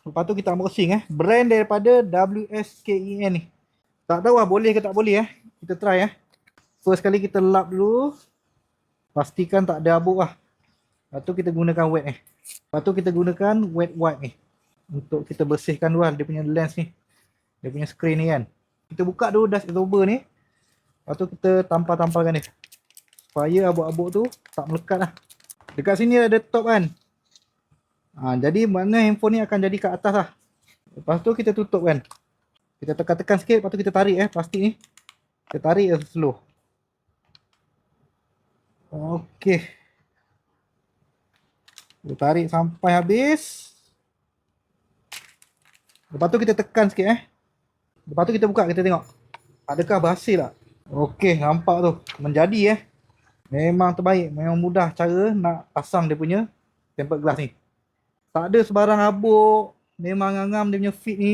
Lepas tu kita unboxing brand daripada WSKEN ni. Tak tahu lah boleh ke tak boleh Kita try First kali kita lap dulu. Pastikan tak ada abu lah. Lepas tu kita gunakan wet ni. Lepas tu kita gunakan wet wipe ni. Untuk kita bersihkan dulu dia punya lens ni. Dia punya screen ni kan. Kita buka dulu dust absorber ni. Lepas tu kita tampal-tampalkan dia. Supaya abu-abu tu tak melekat lah. Dekat sini ada top kan. Jadi makna handphone ni akan jadi kat atas lah. Lepas tu kita tutup kan. Kita tekan-tekan sikit. Lepas tu kita tarik plastik ni. Kita tarik slow. Okey. Kita tarik sampai habis. Lepas tu kita tekan sikit Lepas tu kita buka, kita tengok adakah berhasil tak. Okey, nampak tu menjadi Memang terbaik. Memang mudah cara nak pasang dia punya tempered glass ni. Tak ada sebarang abuk. Memang ngam dia punya fit ni.